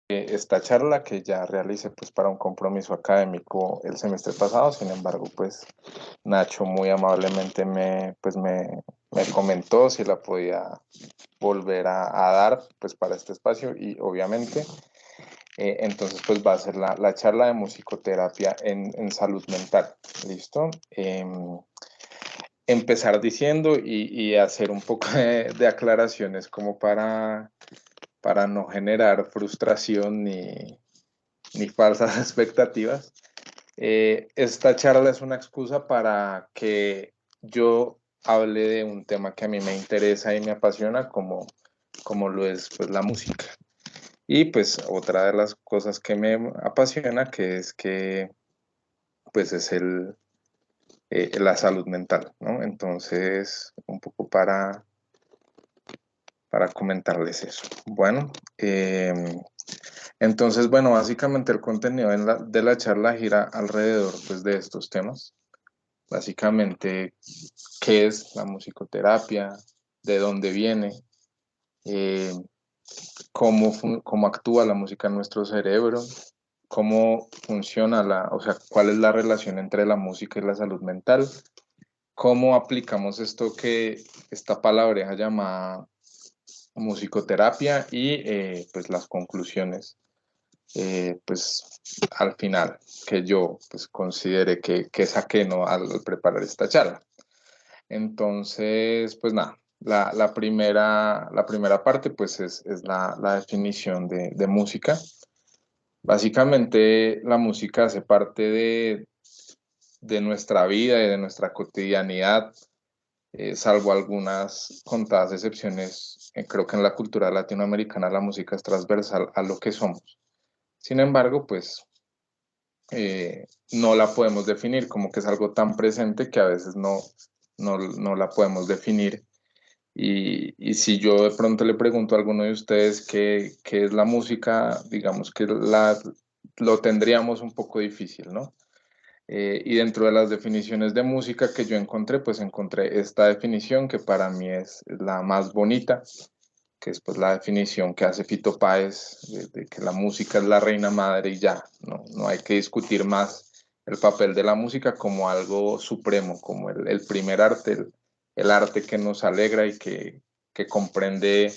esta charla que ya realicé pues para un compromiso académico el semestre pasado. Sin embargo, pues Nacho muy amablemente me comentó si la podía volver a dar pues para este espacio y obviamente entonces pues va a ser la charla de musicoterapia en salud mental. ¿Listo? Empezar diciendo y hacer un poco de aclaraciones como para no generar frustración ni falsas expectativas. Esta charla es una excusa para que yo hable de un tema que a mí me interesa y me apasiona, como lo es pues, la música. Y pues otra de las cosas que me apasiona, que es que pues es la salud mental, ¿no? Entonces, un poco para comentarles eso. Bueno, entonces, bueno, básicamente el contenido de la charla gira alrededor pues, de estos temas. Básicamente, qué es la musicoterapia, de dónde viene, eh, cómo actúa la música en nuestro cerebro, cómo funciona o sea, cuál es la relación entre la música y la salud mental, cómo aplicamos esta palabreja llamada musicoterapia y pues las conclusiones pues al final que yo pues considere que saqué, ¿no? Al preparar esta charla. Entonces, pues nada, la primera parte pues es la definición de música. Básicamente la música hace parte de nuestra vida y de nuestra cotidianidad, salvo algunas contadas excepciones. Creo que en la cultura latinoamericana la música es transversal a lo que somos. Sin embargo, pues no la podemos definir, como que es algo tan presente que a veces no la podemos definir. Y si yo de pronto le pregunto a alguno de ustedes qué es la música, digamos que lo tendríamos un poco difícil, ¿no? Y dentro de las definiciones de música que yo encontré, pues encontré esta definición que para mí es la más bonita, que es pues la definición que hace Fito Páez de que la música es la reina madre y ya, no hay que discutir más el papel de la música como algo supremo, como el primer arte, el arte que nos alegra y que comprende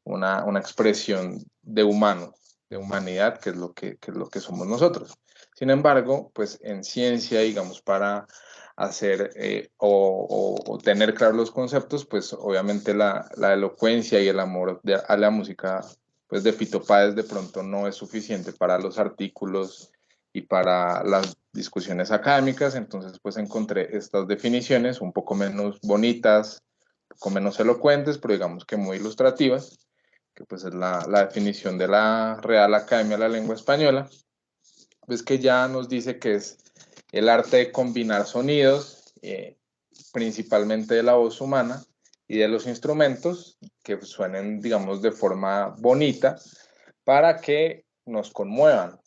una expresión de humano, de humanidad, que es lo que somos nosotros. Sin embargo, pues en ciencia, digamos, para hacer o tener claros los conceptos, pues obviamente la elocuencia y el amor a la música pues de Fito Páez de pronto no es suficiente para los artículos y para las discusiones académicas. Entonces pues encontré estas definiciones un poco menos bonitas, un poco menos elocuentes, pero digamos que muy ilustrativas, que pues es la definición de la Real Academia de la Lengua Española, pues que ya nos dice que es el arte de combinar sonidos, principalmente de la voz humana y de los instrumentos, que suenen, digamos, de forma bonita, para que nos conmuevan,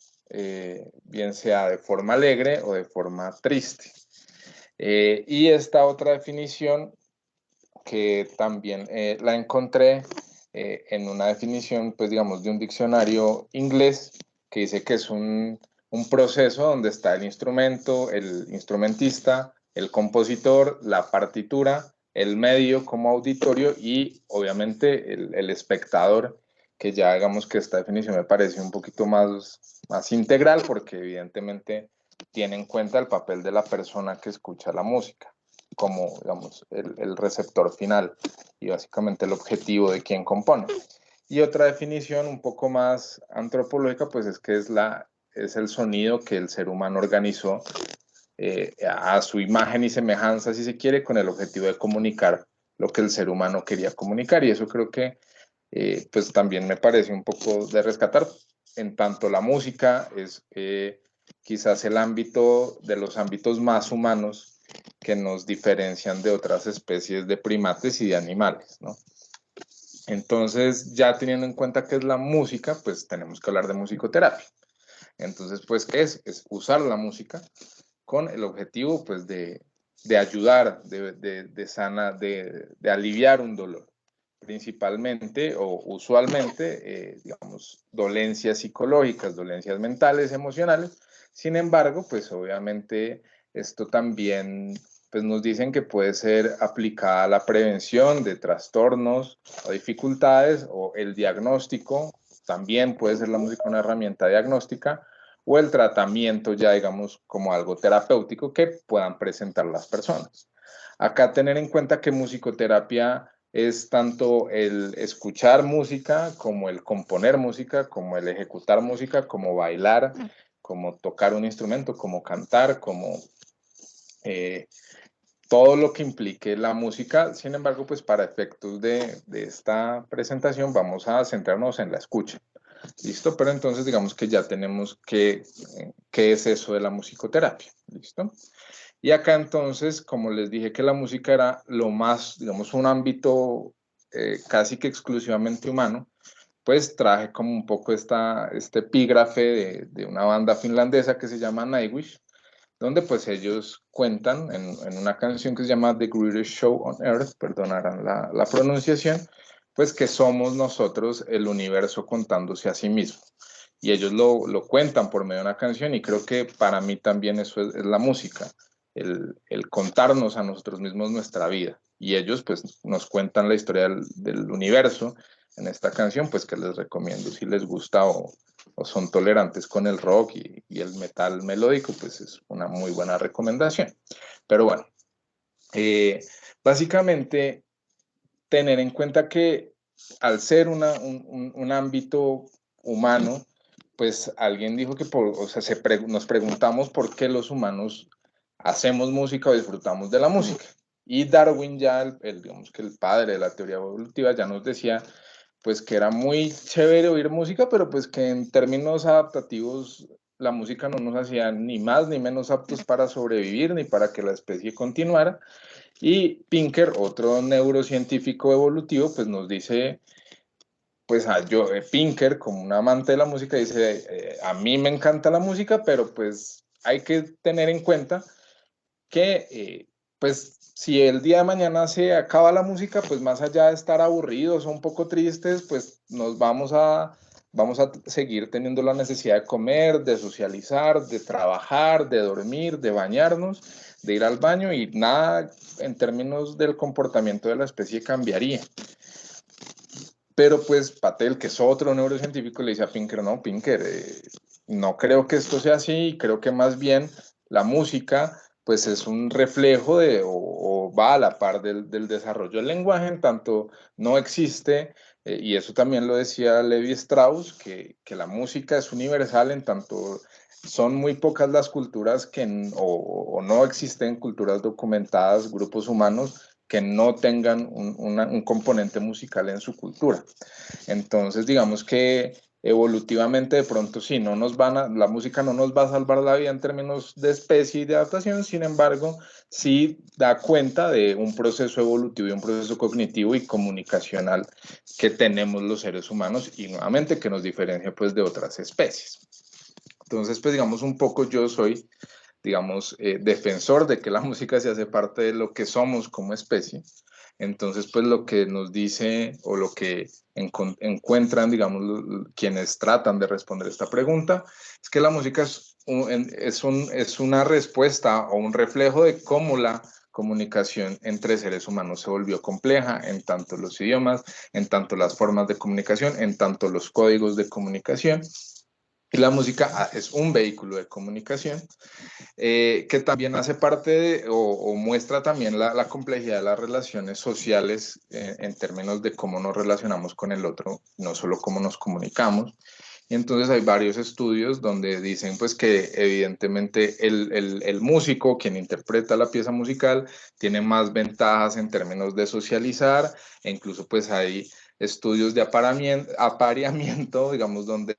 bien sea de forma alegre o de forma triste. Y esta otra definición que también la encontré en una definición, pues digamos, de un diccionario inglés que dice que es un proceso donde está el instrumento, el instrumentista, el compositor, la partitura, el medio como auditorio y obviamente el espectador, que ya digamos que esta definición me parece un poquito más integral porque evidentemente tiene en cuenta el papel de la persona que escucha la música como, digamos, el receptor final y básicamente el objetivo de quien compone. Y otra definición un poco más antropológica, pues es que es el sonido que el ser humano organizó a su imagen y semejanza, si se quiere, con el objetivo de comunicar lo que el ser humano quería comunicar. Y eso creo que pues también me parece un poco de rescatar, en tanto la música es quizás el ámbito de los ámbitos más humanos que nos diferencian de otras especies de primates y de animales, ¿no? Entonces, ya teniendo en cuenta qué es la música, pues tenemos que hablar de musicoterapia. Entonces, pues, es usar la música con el objetivo, pues, de ayudar, de aliviar un dolor. principalmente o usualmente, digamos, dolencias psicológicas, dolencias mentales, emocionales. Sin embargo, pues obviamente esto también pues nos dicen que puede ser aplicada a la prevención de trastornos o dificultades, o el diagnóstico, también puede ser la música una herramienta diagnóstica, o el tratamiento ya, digamos, como algo terapéutico que puedan presentar las personas. Acá tener en cuenta que musicoterapia es tanto el escuchar música, como el componer música, como el ejecutar música, como bailar, como tocar un instrumento, como cantar, como todo lo que implique la música. Sin embargo, pues para efectos de esta presentación vamos a centrarnos en la escucha. ¿Listo? Pero entonces digamos que ya tenemos qué es eso de la musicoterapia. ¿Listo? Y acá entonces, como les dije que la música era lo más, digamos, un ámbito casi que exclusivamente humano, pues traje como un poco este epígrafe de una banda finlandesa que se llama Nightwish, donde pues ellos cuentan en una canción que se llama The Greatest Show on Earth, perdonarán la pronunciación, pues que somos nosotros el universo contándose a sí mismo. Y ellos lo cuentan por medio de una canción, y creo que para mí también eso es la música, el contarnos a nosotros mismos nuestra vida. Y ellos pues nos cuentan la historia del universo en esta canción, pues que les recomiendo si les gusta o son tolerantes con el rock y el metal melódico, pues es una muy buena recomendación. Pero bueno, básicamente tener en cuenta que al ser un ámbito humano, pues alguien dijo que o sea, nos preguntamos por qué los humanos hacemos música o disfrutamos de la música. Y Darwin ya, digamos que el padre de la teoría evolutiva, ya nos decía pues que era muy chévere oír música, pero pues que en términos adaptativos la música no nos hacía ni más ni menos aptos para sobrevivir ni para que la especie continuara. Y Pinker, otro neurocientífico evolutivo, pues nos dice, pues Pinker, como un amante de la música, dice, a mí me encanta la música, pero pues hay que tener en cuenta que pues si el día de mañana se acaba la música, pues más allá de estar aburridos o un poco tristes, pues vamos a seguir teniendo la necesidad de comer, de socializar, de trabajar, de dormir, de bañarnos, de ir al baño, y nada en términos del comportamiento de la especie cambiaría. Pero pues Patel, que es otro neurocientífico, le dice a Pinker, no, Pinker, no creo que esto sea así, creo que más bien la música pues es un reflejo o va a la par del desarrollo del lenguaje, en tanto no existe, y eso también lo decía Levi Strauss, que la música es universal, en tanto son muy pocas las culturas o no existen culturas documentadas, grupos humanos que no tengan un componente musical en su cultura. Entonces, digamos que evolutivamente de pronto sí, la música no nos va a salvar la vida en términos de especie y de adaptación. Sin embargo, sí da cuenta de un proceso evolutivo y un proceso cognitivo y comunicacional que tenemos los seres humanos, y nuevamente que nos diferencia pues de otras especies. Entonces, pues digamos un poco yo soy, digamos, defensor de que la música se hace parte de lo que somos como especie. Entonces, pues lo que nos dice o lo que encuentran, digamos, quienes tratan de responder esta pregunta, es que la música es una respuesta o un reflejo de cómo la comunicación entre seres humanos se volvió compleja, en tanto los idiomas, en tanto las formas de comunicación, en tanto los códigos de comunicación. Y la música es un vehículo de comunicación que también hace parte o muestra también la complejidad de las relaciones sociales en términos de cómo nos relacionamos con el otro, no solo cómo nos comunicamos. Y entonces hay varios estudios donde dicen pues que evidentemente el músico, quien interpreta la pieza musical, tiene más ventajas en términos de socializar, e incluso pues hay estudios de apareamiento, digamos, donde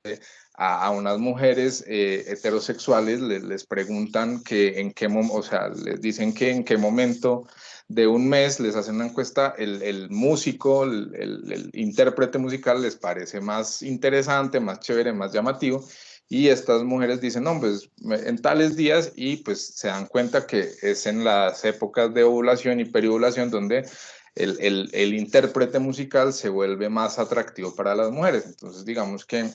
a unas mujeres heterosexuales les preguntan que en qué momento, o sea, les dicen que en qué momento de un mes les hacen una encuesta, el músico, el intérprete musical les parece más interesante, más chévere, más llamativo, y estas mujeres dicen, no, pues en tales días, y pues se dan cuenta que es en las épocas de ovulación y periovulación donde el intérprete musical se vuelve más atractivo para las mujeres. Entonces, digamos que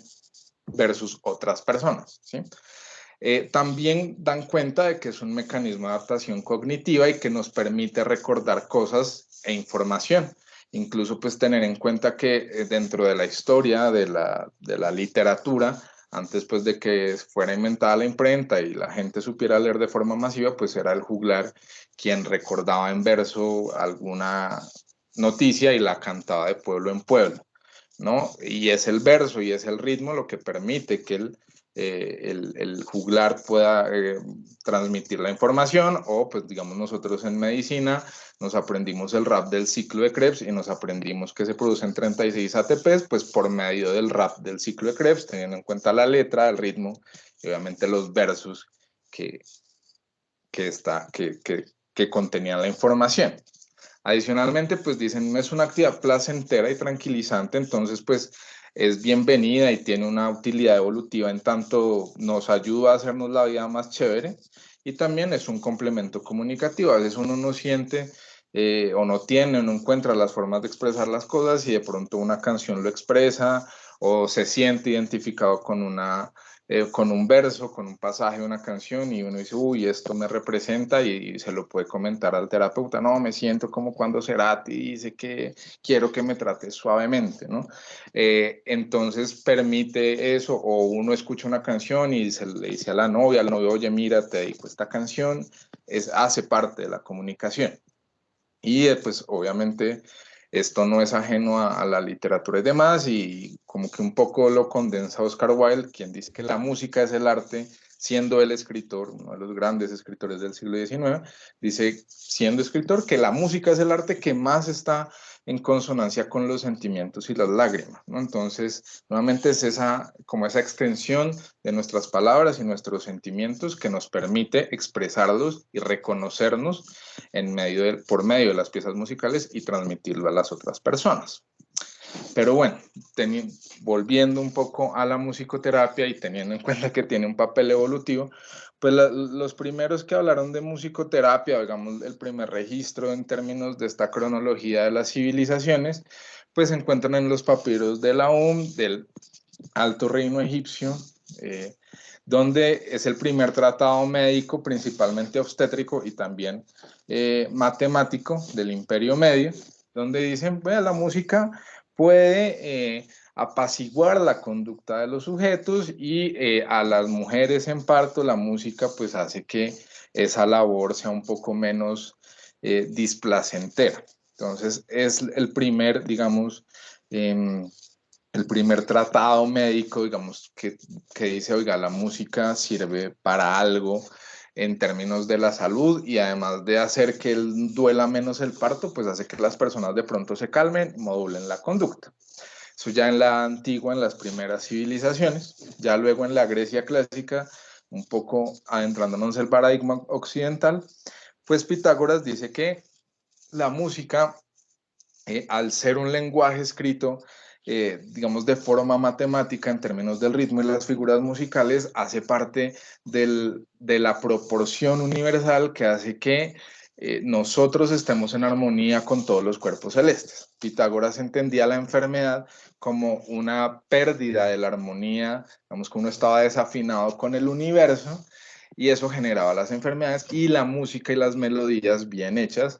versus otras personas, ¿sí? También dan cuenta de que es un mecanismo de adaptación cognitiva y que nos permite recordar cosas e información. Incluso pues tener en cuenta que dentro de la historia de la literatura, antes pues de que fuera inventada la imprenta y la gente supiera leer de forma masiva, pues era el juglar quien recordaba en verso alguna noticia y la cantaba de pueblo en pueblo, ¿no? Y es el verso y es el ritmo lo que permite que el juglar pueda transmitir la información, o pues digamos nosotros en medicina nos aprendimos el rap del ciclo de Krebs y nos aprendimos que se producen 36 ATPs pues por medio del rap del ciclo de Krebs, teniendo en cuenta la letra, el ritmo y obviamente los versos que, que contenían la información. Adicionalmente, pues dicen, es una actividad placentera y tranquilizante, entonces pues es bienvenida y tiene una utilidad evolutiva en tanto nos ayuda a hacernos la vida más chévere, y también es un complemento comunicativo. A veces uno no siente o no tiene o no encuentra las formas de expresar las cosas y de pronto una canción lo expresa o se siente identificado con un verso, con un pasaje de una canción, y uno dice, uy, esto me representa, y se lo puede comentar al terapeuta, no, me siento como cuando Cerati dice que quiero que me trates suavemente, ¿no? Entonces permite eso, o uno escucha una canción y se le dice a la novia, al novio, oye, mira, te dedico esta canción, hace parte de la comunicación. Y pues obviamente esto no es ajeno a la literatura y demás, y como que un poco lo condensa Oscar Wilde, quien dice que la música es el arte, siendo el escritor, uno de los grandes escritores del siglo XIX, dice, siendo escritor, que la música es el arte que más está en consonancia con los sentimientos y las lágrimas, ¿no? Entonces, nuevamente es esa, como esa extensión de nuestras palabras y nuestros sentimientos que nos permite expresarlos y reconocernos por medio de las piezas musicales y transmitirlo a las otras personas. Pero bueno, volviendo un poco a la musicoterapia y teniendo en cuenta que tiene un papel evolutivo, pues los primeros que hablaron de musicoterapia, digamos el primer registro en términos de esta cronología de las civilizaciones, pues se encuentran en los papiros de la del Alto Reino Egipcio, donde es el primer tratado médico, principalmente obstétrico y también matemático del Imperio Medio, donde dicen, bueno, la música puede apaciguar la conducta de los sujetos, y a las mujeres en parto la música pues hace que esa labor sea un poco menos displacentera. Entonces es el primer, digamos, el primer tratado médico, digamos, que dice, oiga, la música sirve para algo en términos de la salud, y además de hacer que duela menos el parto, pues hace que las personas de pronto se calmen y modulen la conducta. Eso ya en la antigua, en las primeras civilizaciones. Ya luego en la Grecia clásica, un poco adentrándonos en el paradigma occidental, pues Pitágoras dice que la música, al ser un lenguaje escrito, digamos, de forma matemática en términos del ritmo y las figuras musicales, hace parte de la proporción universal que hace que nosotros estemos en armonía con todos los cuerpos celestes. Pitágoras entendía la enfermedad como una pérdida de la armonía, digamos que uno estaba desafinado con el universo, y eso generaba las enfermedades, y la música y las melodías bien hechas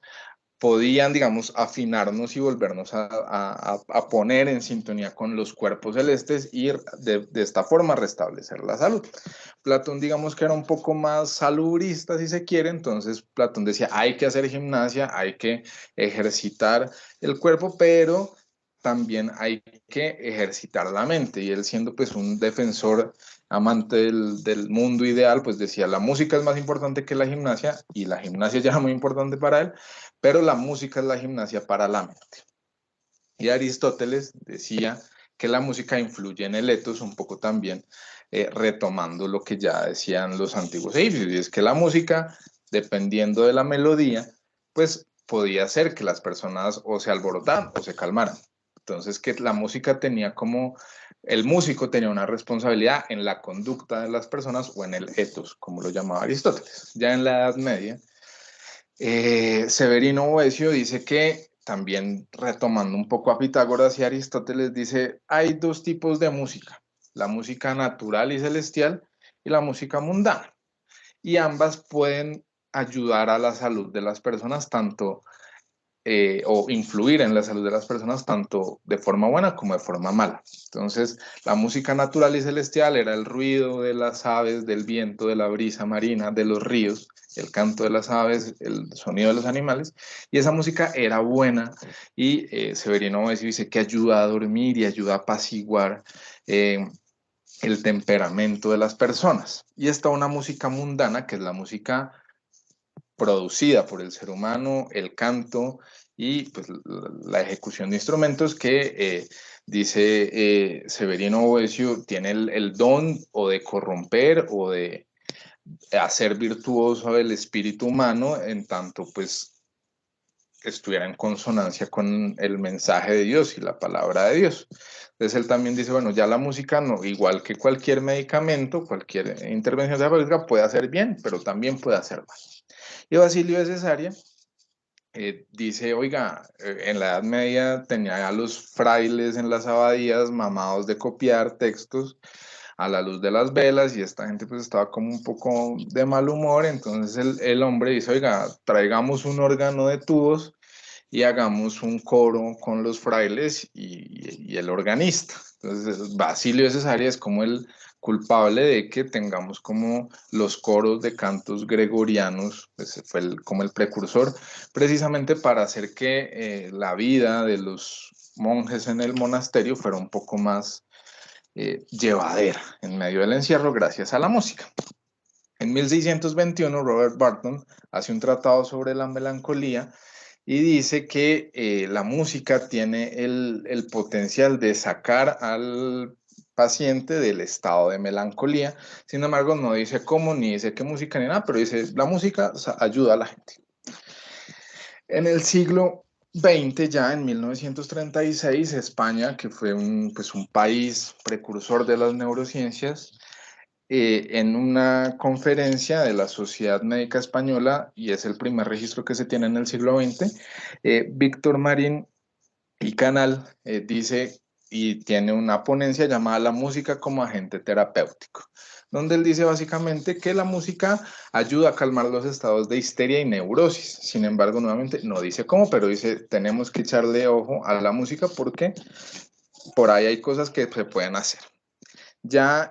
podían, digamos, afinarnos y volvernos a poner en sintonía con los cuerpos celestes, y de esta forma restablecer la salud. Platón, digamos que era un poco más salubrista, si se quiere, entonces Platón decía, hay que hacer gimnasia, hay que ejercitar el cuerpo, pero también hay que ejercitar la mente, y él, siendo pues un defensor, amante del mundo ideal, pues decía, la música es más importante que la gimnasia, y la gimnasia ya era muy importante para él, pero la música es la gimnasia para la mente. Y Aristóteles decía que la música influye en el etos, un poco también retomando lo que ya decían los antiguos egipcios, y es que la música, dependiendo de la melodía, pues podía hacer que las personas o se alborotaran o se calmaran. Entonces, que la música tenía como, el músico tenía una responsabilidad en la conducta de las personas, o en el etos, como lo llamaba Aristóteles. Ya en la Edad Media, Severino Boecio dice que también retomando un poco a Pitágoras y Aristóteles, dice, hay dos tipos de música, la música natural y celestial y la música mundana. Y ambas pueden ayudar a la salud de las personas, tanto o influir en la salud de las personas tanto de forma buena como de forma mala. Entonces, la música natural y celestial era el ruido de las aves, del viento, de la brisa marina, de los ríos, el canto de las aves, el sonido de los animales, y esa música era buena y Severino Obeso dice que ayuda a dormir y ayuda a apaciguar el temperamento de las personas. Y está una música mundana, que es la música producida por el ser humano, el canto y pues, la ejecución de instrumentos que dice Severino Boesio tiene el don o de corromper o de hacer virtuoso el espíritu humano en tanto pues estuviera en consonancia con el mensaje de Dios y la palabra de Dios. Entonces él también dice, bueno, ya la música, no, igual que cualquier medicamento, cualquier intervención terapéutica puede hacer bien, pero también puede hacer mal. Y Basilio de Cesarea dice, oiga, en la Edad Media tenía a los frailes en las abadías mamados de copiar textos a la luz de las velas y esta gente pues estaba como un poco de mal humor, entonces el hombre dice, oiga, traigamos un órgano de tubos y hagamos un coro con los frailes y el organista. Entonces, Basilio de Cesarea es como el culpable de que tengamos como los coros de cantos gregorianos, pues fue como el precursor, precisamente para hacer que la vida de los monjes en el monasterio fuera un poco más llevadera en medio del encierro gracias a la música. En 1621, Robert Burton hace un tratado sobre la melancolía y dice que la música tiene el potencial de sacar al paciente del estado de melancolía. Sin embargo, no dice cómo, ni dice qué música, ni nada, pero dice la música ayuda a la gente. En el siglo XX, ya en 1936, España, que fue pues un país precursor de las neurociencias, en una conferencia de la Sociedad Médica Española, y es el primer registro que se tiene en el siglo XX, Víctor Marín y Canal dice y tiene una ponencia llamada La música como agente terapéutico, donde él dice básicamente que la música ayuda a calmar los estados de histeria y neurosis. Sin embargo, nuevamente no dice cómo, pero dice tenemos que echarle ojo a la música porque por ahí hay cosas que se pueden hacer. Ya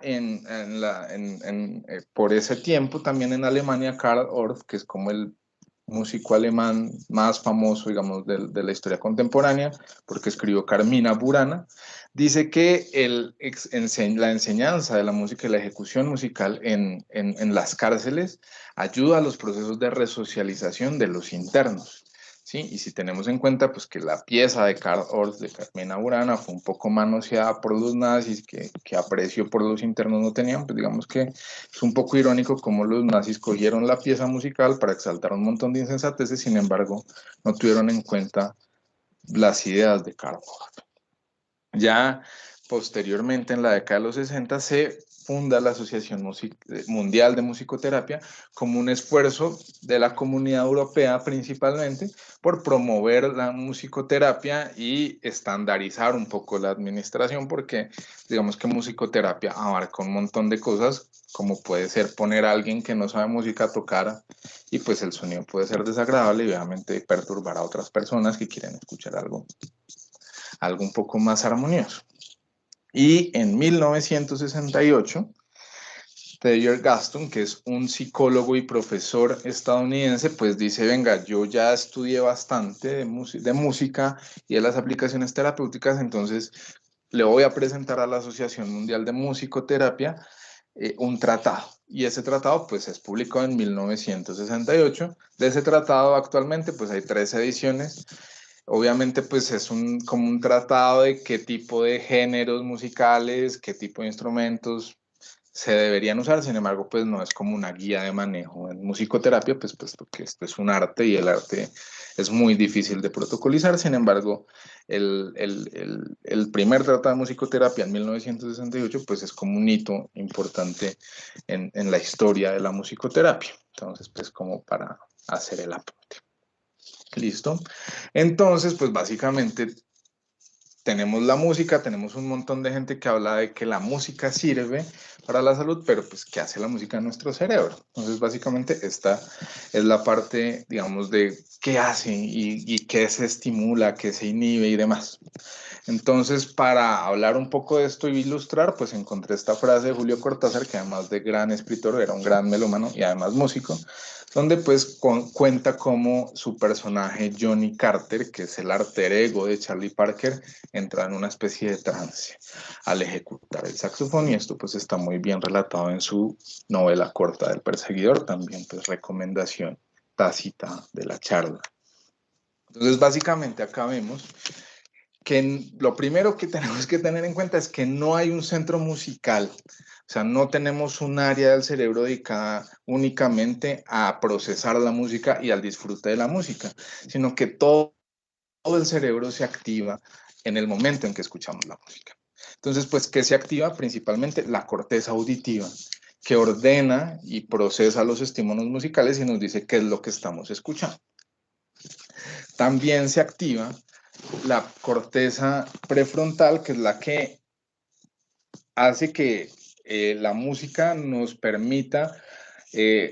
por ese tiempo, también en Alemania, Karl Orff, que es como el músico alemán más famoso, digamos, de la historia contemporánea, porque escribió Carmina Burana, dice que la enseñanza de la música y la ejecución musical en las cárceles ayuda a los procesos de resocialización de los internos. ¿Sí? Y si tenemos en cuenta pues, que la pieza de Karl Orff, de Carmina Burana, fue un poco manoseada por los nazis, que aprecio por los internos no tenían, pues digamos que es un poco irónico cómo los nazis cogieron la pieza musical para exaltar un montón de insensateces, sin embargo, no tuvieron en cuenta las ideas de Karl Orff. Ya posteriormente, en la década de los 60, se funda la Asociación Mundial de Musicoterapia como un esfuerzo de la comunidad europea principalmente por promover la musicoterapia y estandarizar un poco la administración, porque digamos que musicoterapia abarca un montón de cosas, como puede ser poner a alguien que no sabe música a tocar y pues el sonido puede ser desagradable y obviamente perturbar a otras personas que quieren escuchar algo un poco más armonioso. Y en 1968, Thayer Gaston, que es un psicólogo y profesor estadounidense, pues dice, venga, yo ya estudié bastante de música y de las aplicaciones terapéuticas, entonces le voy a presentar a la Asociación Mundial de Musicoterapia un tratado. Y ese tratado pues es publicado en 1968. De ese tratado actualmente pues hay 3 ediciones. Obviamente, pues es como un tratado de qué tipo de géneros musicales, qué tipo de instrumentos se deberían usar. Sin embargo, pues no es como una guía de manejo en musicoterapia, pues puesto que esto es un arte y el arte es muy difícil de protocolizar. Sin embargo, el primer tratado de musicoterapia en 1968, pues es como un hito importante en la historia de la musicoterapia. Entonces, pues como para hacer el apunte. ¿Listo? Entonces, pues básicamente tenemos la música, tenemos un montón de gente que habla de que la música sirve para la salud, pero pues ¿qué hace la música en nuestro cerebro? Entonces, básicamente esta es la parte, digamos, de qué hace y qué se estimula, qué se inhibe y demás. Entonces, para hablar un poco de esto y ilustrar, pues encontré esta frase de Julio Cortázar, que además de gran escritor, era un gran melómano y además músico, donde pues cuenta cómo su personaje Johnny Carter, que es el alter ego de Charlie Parker, entra en una especie de trance al ejecutar el saxofón, y esto pues está muy bien relatado en su novela corta del perseguidor, también pues recomendación tácita de la charla. Entonces básicamente acá vemos que lo primero que tenemos que tener en cuenta es que no hay un centro musical, o sea, no tenemos un área del cerebro dedicada únicamente a procesar la música y al disfrute de la música, sino que todo el cerebro se activa en el momento en que escuchamos la música. Entonces, pues, ¿qué se activa? Principalmente la corteza auditiva, que ordena y procesa los estímulos musicales y nos dice qué es lo que estamos escuchando. También se activa la corteza prefrontal, que es la que hace que la música nos permita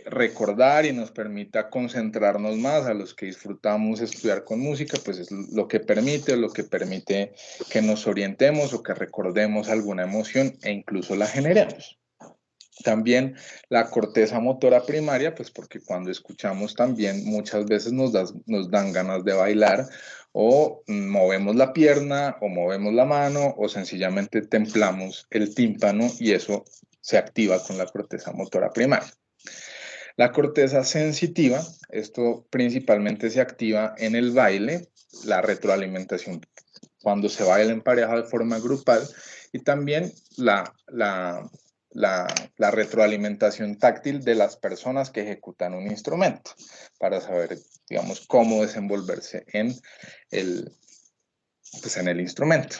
recordar y nos permita concentrarnos más. A los que disfrutamos estudiar con música, pues es lo que permite que nos orientemos o que recordemos alguna emoción e incluso la generemos. También la corteza motora primaria, pues porque cuando escuchamos también muchas veces nos dan ganas de bailar, o movemos la pierna o movemos la mano o sencillamente templamos el tímpano, y eso se activa con la corteza motora primaria. La corteza sensitiva, esto principalmente se activa en el baile, la retroalimentación cuando se baila en pareja de forma grupal, y también la retroalimentación táctil de las personas que ejecutan un instrumento, para saber, digamos, cómo desenvolverse pues en el instrumento.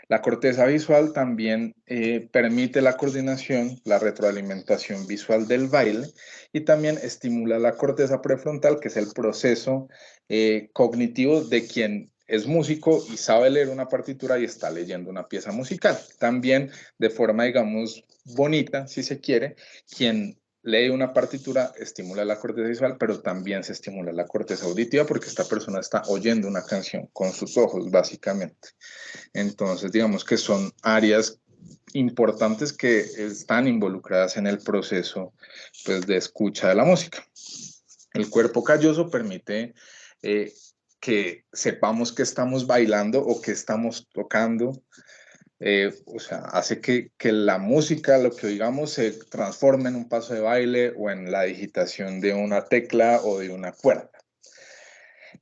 La corteza visual también permite la coordinación, la retroalimentación visual del baile, y también estimula la corteza prefrontal, que es el proceso cognitivo de quien es músico y sabe leer una partitura y está leyendo una pieza musical. También de forma, digamos, bonita, si se quiere, quien lee una partitura estimula la corteza visual, pero también se estimula la corteza auditiva porque esta persona está oyendo una canción con sus ojos, básicamente. Entonces, digamos que son áreas importantes que están involucradas en el proceso, pues, de escucha de la música. El cuerpo calloso permite que sepamos que estamos bailando o que estamos tocando. O sea, hace que la música, lo que oigamos, se transforme en un paso de baile o en la digitación de una tecla o de una cuerda.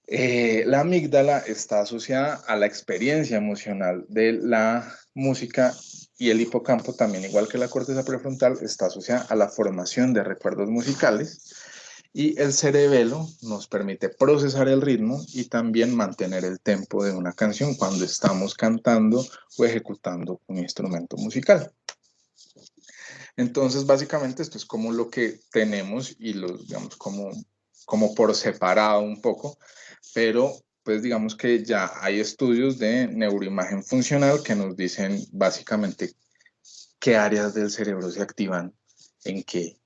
La amígdala está asociada a la experiencia emocional de la música, y el hipocampo también, igual que la corteza prefrontal, está asociada a la formación de recuerdos musicales, y el cerebelo nos permite procesar el ritmo y también mantener el tempo de una canción cuando estamos cantando o ejecutando un instrumento musical. Entonces, básicamente esto es como lo que tenemos y lo, digamos, como por separado un poco, pero pues digamos que ya hay estudios de neuroimagen funcional que nos dicen básicamente qué áreas del cerebro se activan en qué,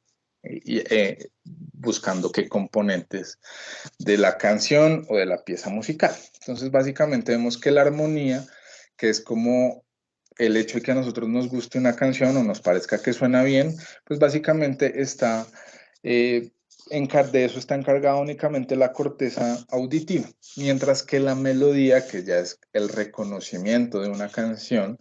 buscando qué componentes de la canción o de la pieza musical. Entonces, básicamente vemos que la armonía, que es como el hecho de que a nosotros nos guste una canción o nos parezca que suena bien, pues básicamente está de eso está encargada únicamente la corteza auditiva, mientras que la melodía, que ya es el reconocimiento de una canción,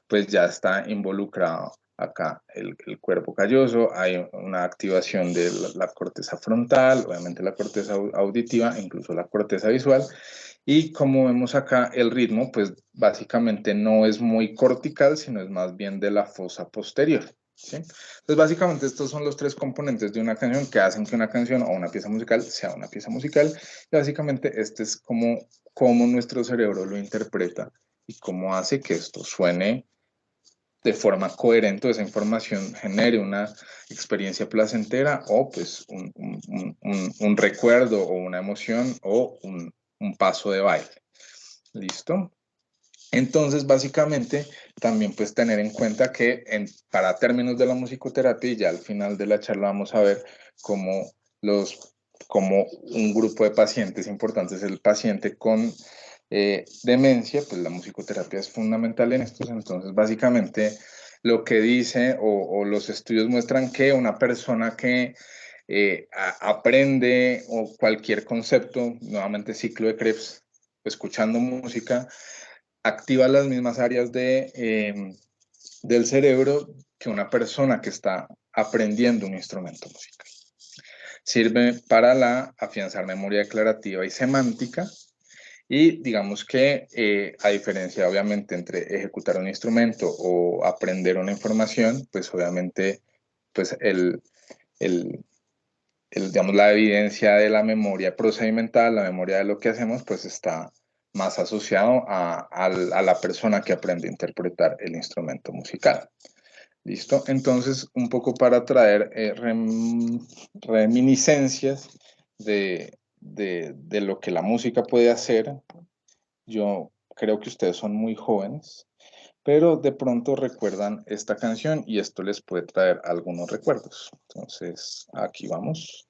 pues ya está involucrado acá el cuerpo calloso. Hay una activación de la corteza frontal, obviamente la corteza auditiva, incluso la corteza visual. Y como vemos acá, el ritmo, pues básicamente no es muy cortical, sino es más bien de la fosa posterior, ¿sí? Entonces, básicamente estos son los tres componentes de una canción que hacen que una canción o una pieza musical sea una pieza musical. Y básicamente este es como nuestro cerebro lo interpreta y cómo hace que esto suene de forma coherente esa información genere una experiencia placentera o pues un recuerdo o una emoción o un paso de baile. ¿Listo? Entonces, básicamente, también pues tener en cuenta que para términos de la musicoterapia, y ya al final de la charla vamos a ver cómo, cómo un grupo de pacientes importantes, el paciente con demencia, pues la musicoterapia es fundamental en estos. Entonces, básicamente, lo que dice o los estudios muestran que una persona que aprende o cualquier concepto, nuevamente ciclo de Krebs, escuchando música, activa las mismas áreas del cerebro que una persona que está aprendiendo un instrumento musical. Sirve para afianzar memoria declarativa y semántica y digamos que a diferencia obviamente entre ejecutar un instrumento o aprender una información, pues obviamente pues digamos, la evidencia de la memoria procedimental, la memoria de lo que hacemos, pues está más asociado a la persona que aprende a interpretar el instrumento musical. ¿Listo? Entonces, un poco para traer reminiscencias de lo que la música puede hacer. Yo creo que ustedes son muy jóvenes, pero de pronto recuerdan esta canción y esto les puede traer algunos recuerdos. Entonces, aquí vamos.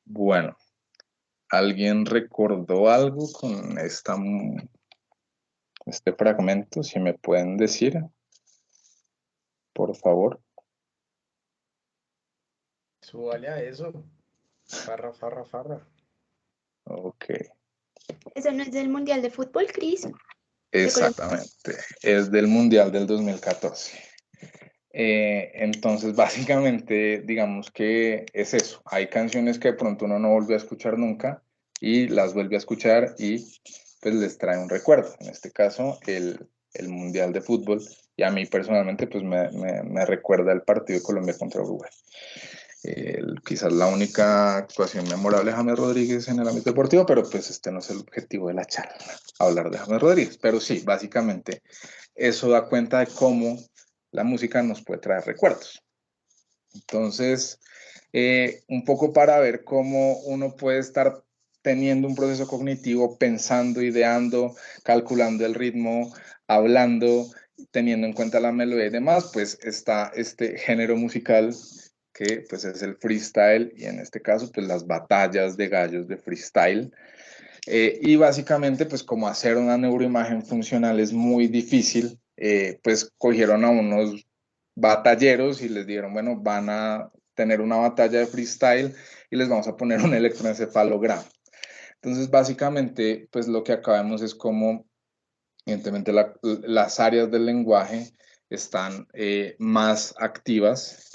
Bueno, ¿alguien recordó algo con este fragmento? Si me pueden decir, por favor. Súbale a eso. Farra, farra, farra. Ok, ¿Eso no es del Mundial de Fútbol, Cris? exactamente. Es del Mundial del 2014. Entonces, básicamente, digamos que es eso. Hay canciones que de pronto uno no vuelve a escuchar nunca y las vuelve a escuchar y pues les trae un recuerdo. En este caso, el Mundial de Fútbol. Y a mí personalmente, pues me recuerda el partido de Colombia contra Uruguay. Quizás la única actuación memorable de James Rodríguez en el ámbito deportivo, pero pues este no es el objetivo de la charla, hablar de James Rodríguez. Pero sí, básicamente, eso da cuenta de cómo la música nos puede traer recuerdos. Entonces, un poco para ver cómo uno puede estar teniendo un proceso cognitivo, pensando, ideando, calculando el ritmo, hablando, teniendo en cuenta la melodía y demás, pues está este género musical que pues es el freestyle y en este caso pues las batallas de gallos de freestyle. Y básicamente pues como hacer una neuroimagen funcional es muy difícil, pues cogieron a unos batalleros y les dieron, bueno, van a tener una batalla de freestyle y les vamos a poner un electroencefalograma. Entonces, básicamente, pues lo que acabamos es como, evidentemente, las áreas del lenguaje están más activas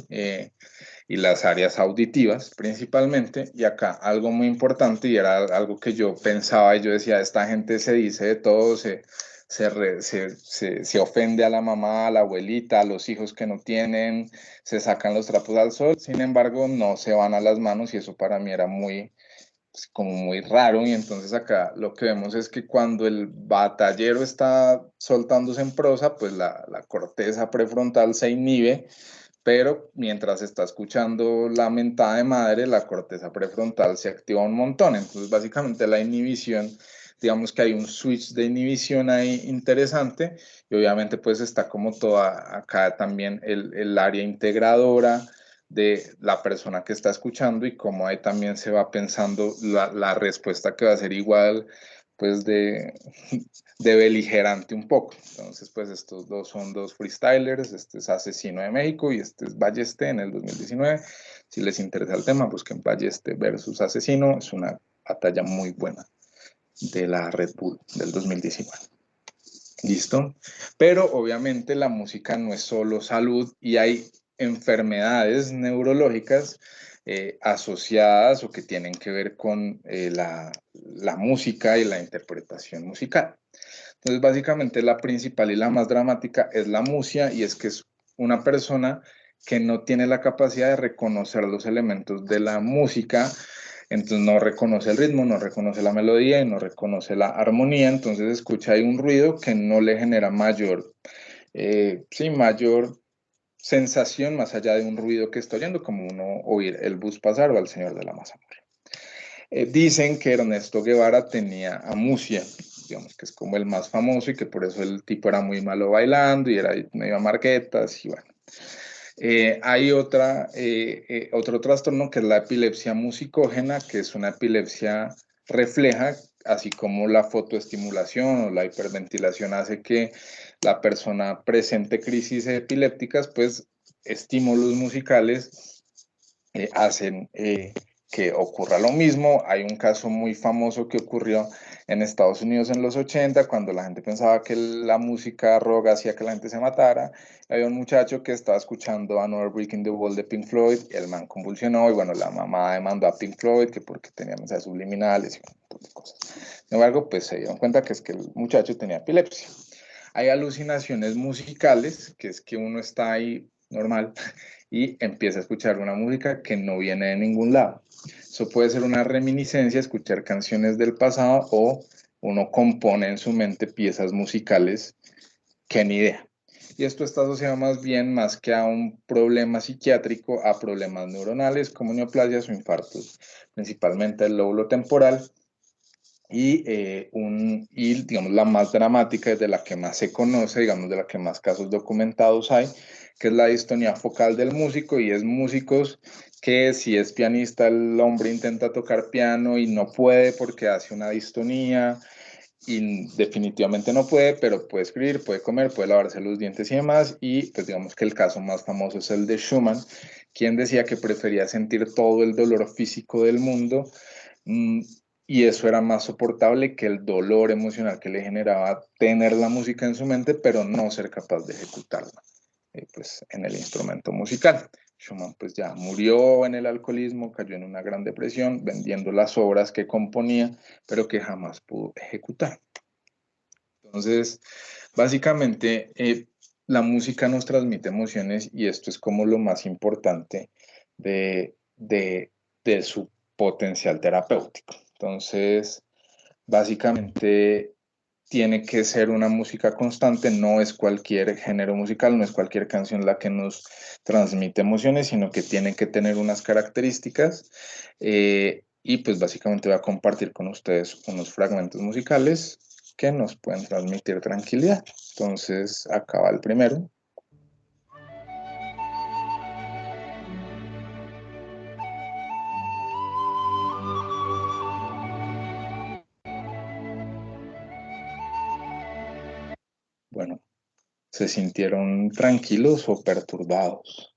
y las áreas auditivas principalmente. Y acá algo muy importante y era algo que yo pensaba y yo decía, esta gente se dice de todo, se ofende a la mamá, a la abuelita, a los hijos que no tienen, se sacan los trapos al sol, sin embargo no se van a las manos y eso para mí era muy, pues, como muy raro y entonces acá lo que vemos es que cuando el batallero está soltándose en prosa, pues la corteza prefrontal se inhibe, pero mientras está escuchando la mentada de madre, la corteza prefrontal se activa un montón. Entonces, básicamente la inhibición, digamos que hay un switch de inhibición ahí interesante y obviamente pues está como toda acá también el área integradora de la persona que está escuchando y cómo ahí también se va pensando la respuesta que va a ser igual pues de beligerante un poco. Entonces, pues estos dos son dos freestylers, este es Asesino de México y este es Balleste en el 2019. Si les interesa el tema, busquen Balleste versus Asesino, es una batalla muy buena de la Red Bull del 2019. ¿Listo? Pero obviamente la música no es solo salud y hay enfermedades neurológicas asociadas o que tienen que ver con la música y la interpretación musical. Entonces, básicamente la principal y la más dramática es la musia y es que es una persona que no tiene la capacidad de reconocer los elementos de la música entonces no reconoce el ritmo, no reconoce la melodía y no reconoce la armonía, entonces escucha ahí un ruido que no le genera mayor, mayor sensación más allá de un ruido que está oyendo, como uno oír el bus pasar o al señor de la mazamorra. Dicen que Ernesto Guevara tenía amusia, digamos que es como el más famoso y que por eso el tipo era muy malo bailando y era medio a marguetas y bueno. Hay otro trastorno que es la epilepsia musicógena, que es una epilepsia refleja, así como la fotoestimulación o la hiperventilación hace que la persona presente crisis epilépticas, pues estímulos musicales hacen que ocurra lo mismo. Hay un caso muy famoso que ocurrió en Estados Unidos en los 80, cuando la gente pensaba que la música rock hacía que la gente se matara. Había un muchacho que estaba escuchando Another Brick in the Wall de Pink Floyd, el man convulsionó y bueno, la mamá demandó a Pink Floyd que porque tenía mensajes subliminales y un montón de cosas. Sin embargo, pues se dieron cuenta que es que el muchacho tenía epilepsia. Hay alucinaciones musicales, que es que uno está ahí normal y empieza a escuchar una música que no viene de ningún lado. Eso puede ser una reminiscencia, escuchar canciones del pasado o uno compone en su mente piezas musicales que ni idea. Y esto está asociado más bien, más que a un problema psiquiátrico, a problemas neuronales como neoplasias o infartos, principalmente el lóbulo temporal. Y digamos, la más dramática es de la que más se conoce, digamos, de la que más casos documentados hay, que es la distonía focal del músico, y es músicos que si es pianista, el hombre intenta tocar piano y no puede porque hace una distonía, y definitivamente no puede, pero puede escribir, puede comer, puede lavarse los dientes y demás, y pues digamos que el caso más famoso es el de Schumann, quien decía que prefería sentir todo el dolor físico del mundo, y eso era más soportable que el dolor emocional que le generaba tener la música en su mente, pero no ser capaz de ejecutarla pues, en el instrumento musical. Schumann pues ya murió en el alcoholismo, cayó en una gran depresión, vendiendo las obras que componía, pero que jamás pudo ejecutar. Entonces, básicamente, la música nos transmite emociones y esto es como lo más importante de su potencial terapéutico. Entonces, básicamente tiene que ser una música constante, no es cualquier género musical, no es cualquier canción la que nos transmite emociones, sino que tiene que tener unas características. Y pues básicamente voy a compartir con ustedes unos fragmentos musicales que nos pueden transmitir tranquilidad. Entonces, acá va el primero. Bueno, ¿se sintieron tranquilos o perturbados?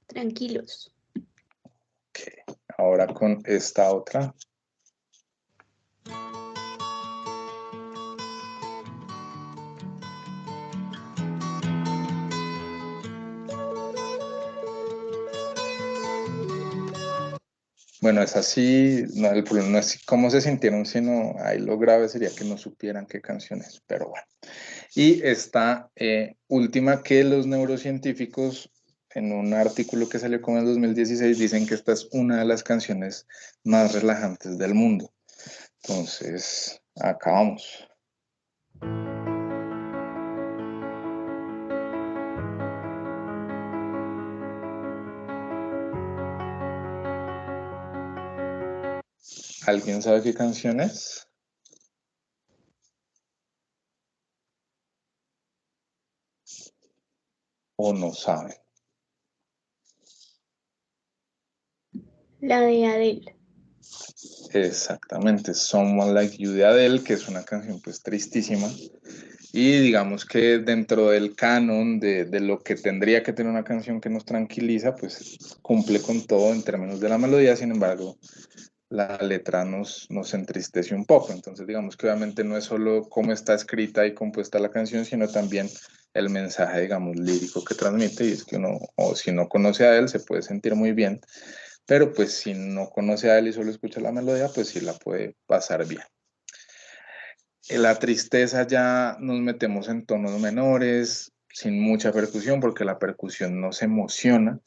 Tranquilos. Okay. Ahora con esta otra. Bueno, es así, no, el problema no es cómo se sintieron, sino ahí lo grave sería que no supieran qué canción es, pero bueno. Y esta última que los neurocientíficos, en un artículo que salió como en el 2016, dicen que esta es una de las canciones más relajantes del mundo. Entonces, acá vamos. ¿Alguien sabe qué canción es? ¿O no sabe? La de Adele. Exactamente, Someone Like You de Adele, que es una canción pues tristísima. Y digamos que dentro del canon de lo que tendría que tener una canción que nos tranquiliza, pues cumple con todo en términos de la melodía, sin embargo, la letra nos entristece un poco. Entonces, digamos que obviamente no es solo cómo está escrita y compuesta la canción, sino también el mensaje, digamos, lírico que transmite. Y es que uno, o si no conoce a él, se puede sentir muy bien, pero pues si no conoce a él y solo escucha la melodía, pues sí la puede pasar bien. En la tristeza ya nos metemos en tonos menores, sin mucha percusión, porque la percusión no se emociona,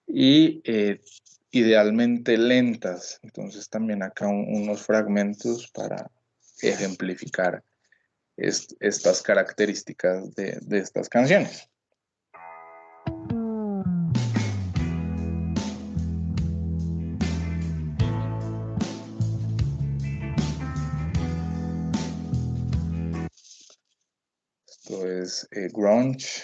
y idealmente lentas. Entonces también acá unos fragmentos para ejemplificar estas características de estas canciones. Esto es grunge.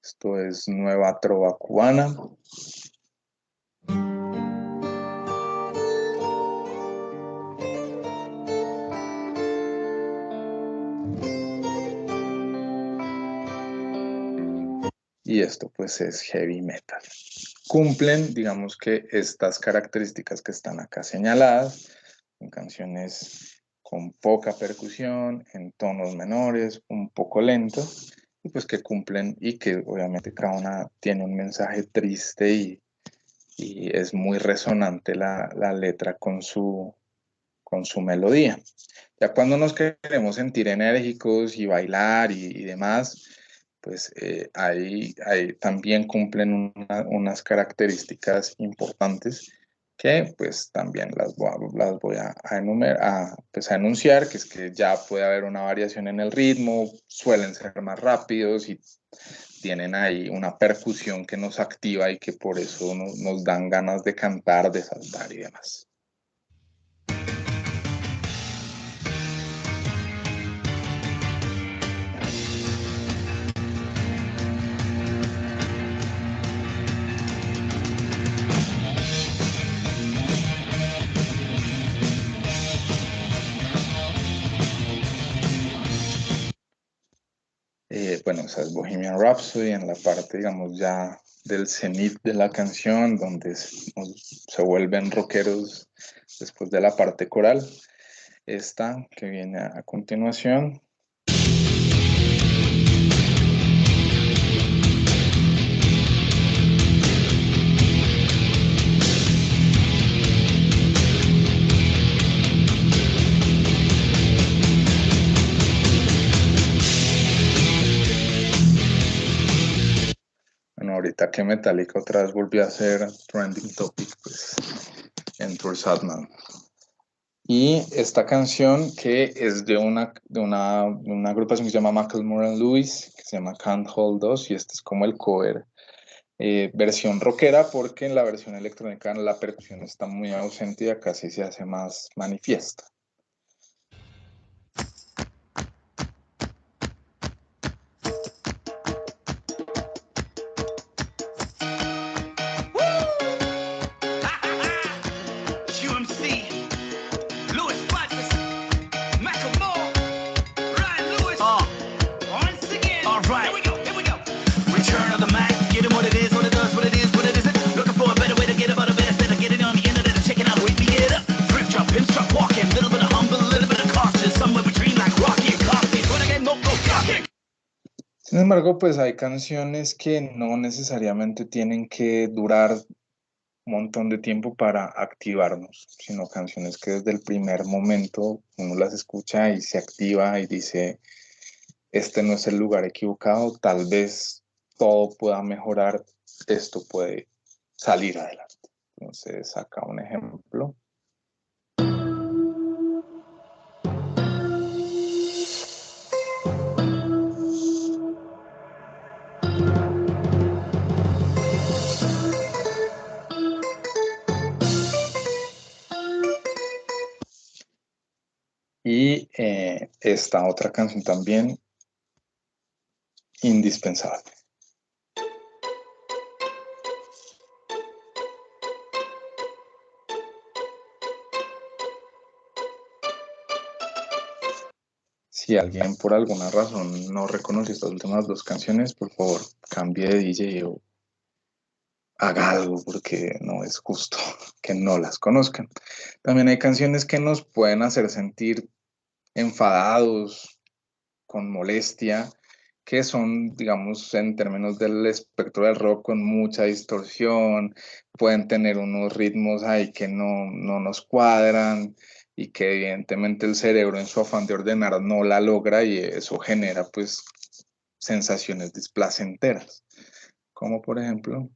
Esto es nueva trova cubana. Y esto pues es heavy metal. Cumplen, digamos que estas características que están acá señaladas, en canciones con poca percusión, en tonos menores, un poco lento, y pues que cumplen y que obviamente cada una tiene un mensaje triste y es muy resonante la letra con su melodía. Ya cuando nos queremos sentir enérgicos y bailar y demás, pues ahí también cumplen unas características importantes que pues también las voy a enumerar, pues, a enunciar, que es que ya puede haber una variación en el ritmo, suelen ser más rápidos y tienen ahí una percusión que nos activa y que por eso nos dan ganas de cantar, de saltar y demás. Bueno, esa es Bohemian Rhapsody en la parte, digamos, ya del cenit de la canción, donde se vuelven rockeros después de la parte coral. Esta que viene a continuación. Bueno, ahorita que Metallica otra vez volvió a ser trending topic, pues Enter Sandman. Y esta canción que es de una agrupación que se llama Macklemore & Lewis, que se llama Can't Hold Us, y este es como el cover, versión rockera, porque en la versión electrónica la percusión está muy ausente y acá sí se hace más manifiesta. Sin embargo, pues hay canciones que no necesariamente tienen que durar un montón de tiempo para activarnos, sino canciones que desde el primer momento uno las escucha y se activa y dice, este no es el lugar equivocado, tal vez todo pueda mejorar, esto puede salir adelante. Entonces, acá un ejemplo. Y esta otra canción también, indispensable. Si alguien por alguna razón no reconoce estas últimas dos canciones, por favor, cambie de DJ o haga algo porque no es justo que no las conozcan. También hay canciones que nos pueden hacer sentir enfadados, con molestia, que son, digamos, en términos del espectro del rock, con mucha distorsión, pueden tener unos ritmos ahí que no nos cuadran y que evidentemente el cerebro en su afán de ordenar no la logra y eso genera pues sensaciones displacenteras, como por ejemplo...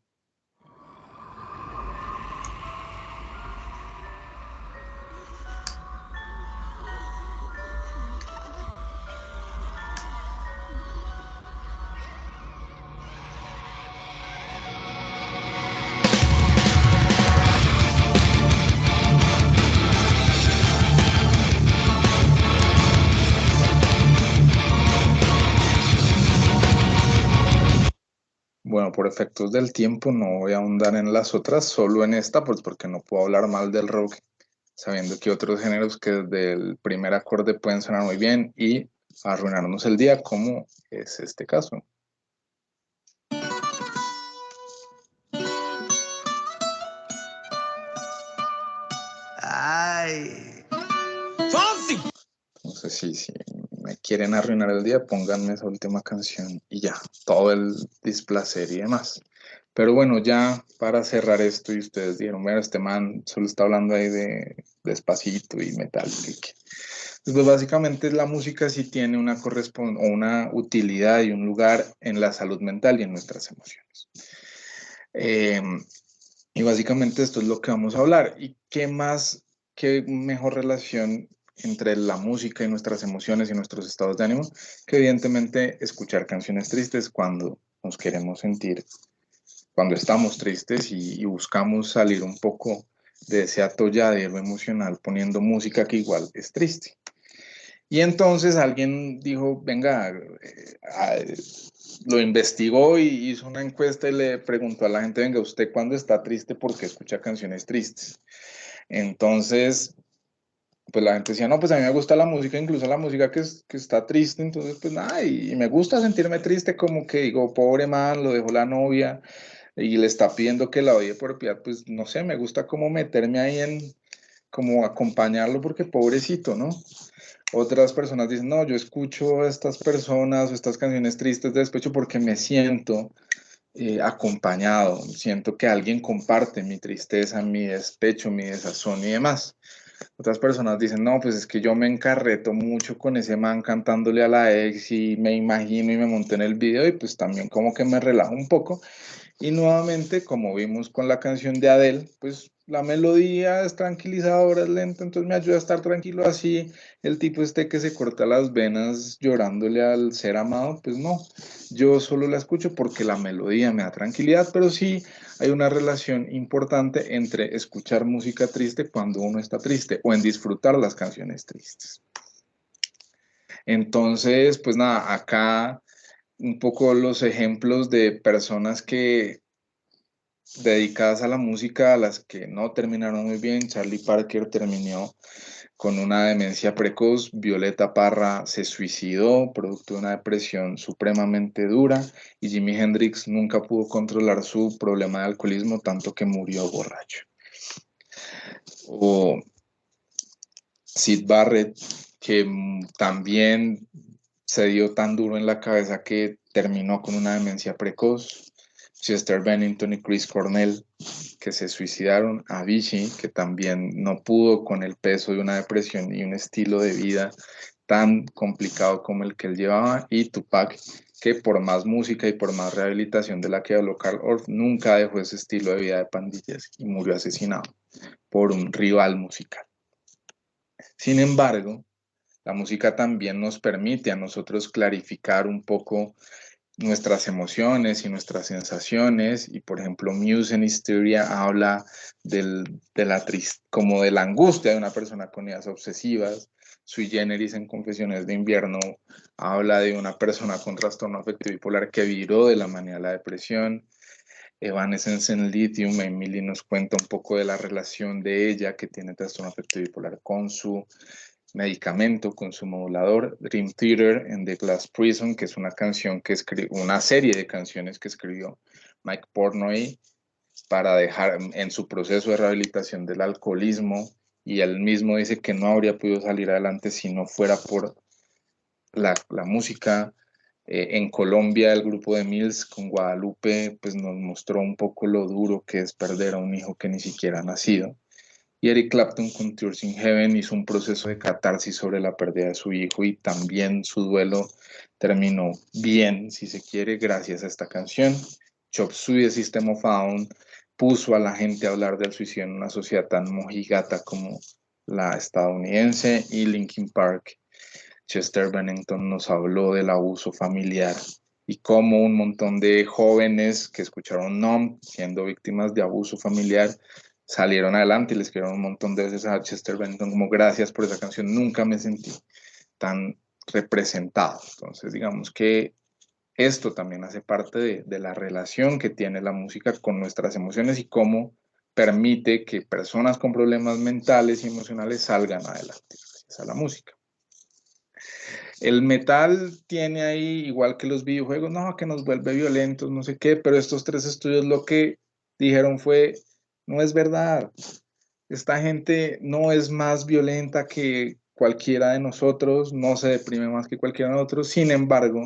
Bueno, por efectos del tiempo no voy a ahondar en las otras, solo en esta, pues porque no puedo hablar mal del rock, sabiendo que otros géneros que desde el primer acorde pueden sonar muy bien y arruinarnos el día, como es este caso. Ay. ¡Fácil! Entonces, si me quieren arruinar el día, pónganme esa última canción y ya, todo el displacer y demás. Pero bueno, ya para cerrar esto, y ustedes dijeron, bueno, este man solo está hablando ahí de Despacito y metal. Pues básicamente la música sí tiene una utilidad y un lugar en la salud mental y en nuestras emociones. Eh, y básicamente esto es lo que vamos a hablar. ¿Y qué más, qué mejor relación entre la música y nuestras emociones y nuestros estados de ánimo que evidentemente escuchar canciones tristes cuando nos queremos sentir, cuando estamos tristes y buscamos salir un poco de ese atolladero emocional poniendo música que igual es triste? Y entonces alguien dijo, venga, lo investigó y hizo una encuesta y le preguntó a la gente, venga, ¿usted cuando está triste, por qué escucha canciones tristes? Entonces, pues la gente decía, no, pues a mí me gusta la música, incluso la música que está triste, entonces pues nada, y me gusta sentirme triste, como que digo, pobre man, lo dejó la novia y le está pidiendo que la odie por piedad, pues no sé, me gusta como meterme ahí en, como acompañarlo porque pobrecito, ¿no? Otras personas dicen, no, yo escucho a estas personas o estas canciones tristes de despecho porque me siento acompañado, siento que alguien comparte mi tristeza, mi despecho, mi desazón y demás. Otras personas dicen, no, pues es que yo me encarreto mucho con ese man cantándole a la ex y me imagino y me monté en el video y pues también como que me relajo un poco. Y nuevamente, como vimos con la canción de Adele, pues la melodía es tranquilizadora, es lenta, entonces me ayuda a estar tranquilo así. El tipo este que se corta las venas llorándole al ser amado, pues no, yo solo la escucho porque la melodía me da tranquilidad, pero sí hay una relación importante entre escuchar música triste cuando uno está triste o en disfrutar las canciones tristes. Entonces, pues nada, acá un poco los ejemplos de personas que dedicadas a la música, a las que no terminaron muy bien. Charlie Parker terminó con una demencia precoz, Violeta Parra se suicidó producto de una depresión supremamente dura y Jimi Hendrix nunca pudo controlar su problema de alcoholismo, tanto que murió borracho. O Syd Barrett, que también se dio tan duro en la cabeza que terminó con una demencia precoz. Chester Bennington y Chris Cornell, que se suicidaron. Avicii, que también no pudo con el peso de una depresión y un estilo de vida tan complicado como el que él llevaba. Y Tupac, que por más música y por más rehabilitación de la que habló Carl Orff, nunca dejó ese estilo de vida de pandillas y murió asesinado por un rival musical. Sin embargo, la música también nos permite a nosotros clarificar un poco nuestras emociones y nuestras sensaciones. Y por ejemplo, Muse en Hysteria habla como de la angustia de una persona con ideas obsesivas. Sui Generis en Confesiones de Invierno habla de una persona con trastorno afectivo bipolar que viró de la manía a la depresión. Evanescence en Lithium, Emily nos cuenta un poco de la relación de ella que tiene trastorno afectivo bipolar con su medicamento, con su modulador. Dream Theater en The Glass Prison, que es una canción que escribió, una serie de canciones que escribió Mike Portnoy para dejar en su proceso de rehabilitación del alcoholismo, y él mismo dice que no habría podido salir adelante si no fuera por la música. En Colombia, el grupo de Mills con Guadalupe, pues nos mostró un poco lo duro que es perder a un hijo que ni siquiera ha nacido. Y Eric Clapton con Tears in Heaven hizo un proceso de catarsis sobre la pérdida de su hijo y también su duelo terminó bien, si se quiere, gracias a esta canción. Chop Suey de System of a Down puso a la gente a hablar del suicidio en una sociedad tan mojigata como la estadounidense, y Linkin Park, Chester Bennington, nos habló del abuso familiar y cómo un montón de jóvenes que escucharon Numb siendo víctimas de abuso familiar salieron adelante y le escribieron un montón de veces a Chester Bennington como gracias por esa canción, nunca me sentí tan representado. Entonces digamos que esto también hace parte de la relación que tiene la música con nuestras emociones y cómo permite que personas con problemas mentales y emocionales salgan adelante gracias a la música. El metal tiene ahí, igual que los videojuegos, no, que nos vuelve violentos, no sé qué, pero estos 3 estudios lo que dijeron fue, no es verdad. Esta gente no es más violenta que cualquiera de nosotros, no se deprime más que cualquiera de nosotros, sin embargo,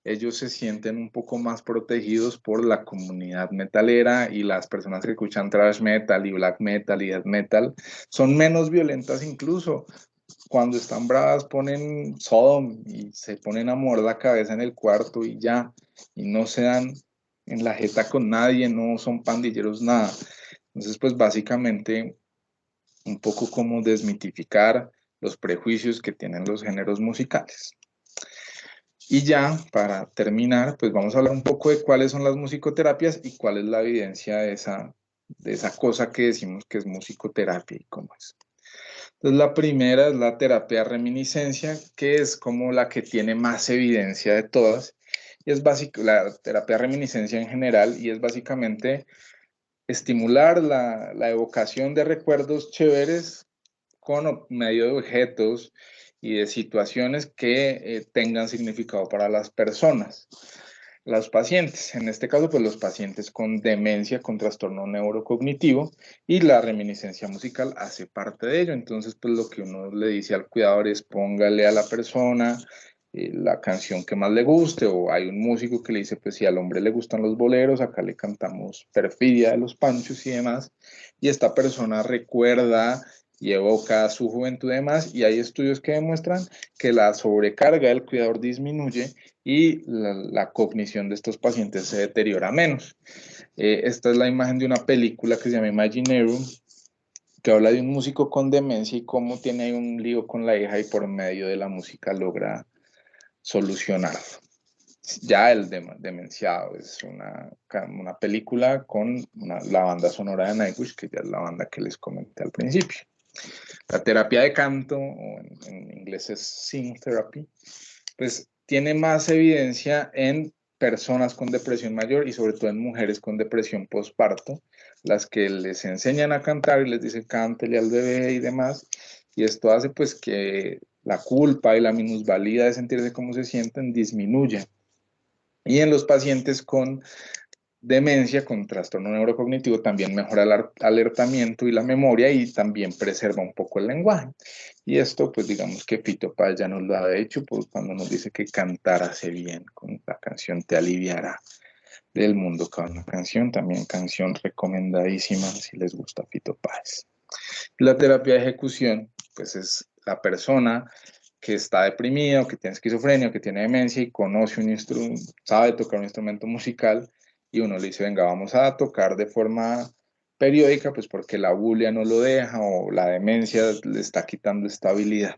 ellos se sienten un poco más protegidos por la comunidad metalera y las personas que escuchan thrash metal y black metal y death metal son menos violentas incluso. Cuando están bravas ponen Sodom y se ponen a mover la cabeza en el cuarto y ya, y no se dan en la jeta con nadie, no son pandilleros, nada. Entonces, pues básicamente un poco como desmitificar los prejuicios que tienen los géneros musicales. Y ya, para terminar, pues vamos a hablar un poco de cuáles son las musicoterapias y cuál es la evidencia de esa cosa que decimos que es musicoterapia y cómo es. Entonces, la primera es la terapia reminiscencia, que es como la que tiene más evidencia de todas. Y es la terapia reminiscencia en general, y es básicamente estimular la evocación de recuerdos chéveres con medio de objetos y de situaciones que tengan significado para las personas. Los pacientes, en este caso, pues los pacientes con demencia, con trastorno neurocognitivo, y la reminiscencia musical hace parte de ello. Entonces, pues lo que uno le dice al cuidador es póngale a la persona la canción que más le guste, o hay un músico que le dice, pues si al hombre le gustan los boleros, acá le cantamos Perfidia de los Panchos y demás, y esta persona recuerda y evoca su juventud y demás, y hay estudios que demuestran que la sobrecarga del cuidador disminuye y la cognición de estos pacientes se deteriora menos. Esta es la imagen de una película que se llama Imaginarium, que habla de un músico con demencia y cómo tiene ahí un lío con la hija y por medio de la música logra solucionarlo. Ya el demenciado es una película con la banda sonora de Nightwish, que ya es la banda que les comenté al principio. La terapia de canto, o en inglés es sing therapy, pues tiene más evidencia en personas con depresión mayor y sobre todo en mujeres con depresión postparto, las que les enseñan a cantar y les dicen cántele al bebé y demás, y esto hace pues que la culpa y la minusvalía de sentirse como se sienten disminuya. Y en los pacientes con demencia, con trastorno neurocognitivo, también mejora el alertamiento y la memoria y también preserva un poco el lenguaje. Y esto, pues digamos que Fito Páez ya nos lo ha hecho, pues cuando nos dice que cantar hace bien, con la canción Te aliviará del mundo cada una canción, también canción recomendadísima si les gusta Fito Páez. La terapia de ejecución, pues es la persona que está deprimida o que tiene esquizofrenia o que tiene demencia y conoce un instrumento, sabe tocar un instrumento musical y uno le dice, venga, vamos a tocar de forma periódica, pues porque la bulia no lo deja o la demencia le está quitando estabilidad.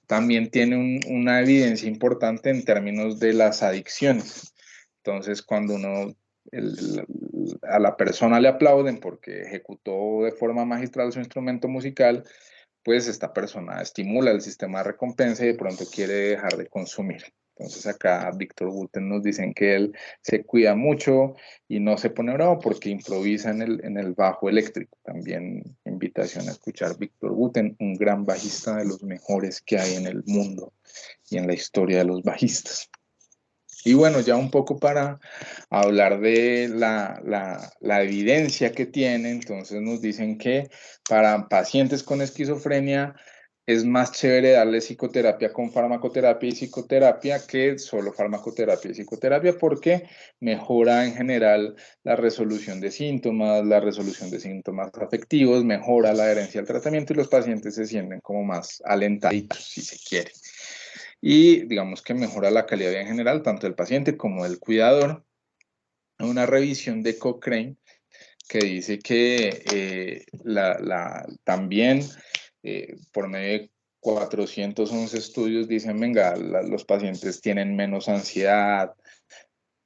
También tiene una evidencia importante en términos de las adicciones. Entonces, cuando a la persona le aplauden porque ejecutó de forma magistral su instrumento musical, pues esta persona estimula el sistema de recompensa y de pronto quiere dejar de consumir. Entonces acá Víctor Guten nos dicen que él se cuida mucho y no se pone bravo porque improvisa en el bajo eléctrico. También invitación a escuchar Víctor Guten, un gran bajista de los mejores que hay en el mundo y en la historia de los bajistas. Y bueno, ya un poco para hablar de la evidencia que tiene, entonces nos dicen que para pacientes con esquizofrenia es más chévere darle psicoterapia con farmacoterapia y psicoterapia que solo farmacoterapia y psicoterapia porque mejora en general la resolución de síntomas afectivos, mejora la adherencia al tratamiento y los pacientes se sienten como más alentaditos, si se quiere. Y digamos que mejora la calidad de vida en general, tanto del paciente como del cuidador. Una revisión de Cochrane que dice que también por medio de 411 estudios dicen, venga, los pacientes tienen menos ansiedad,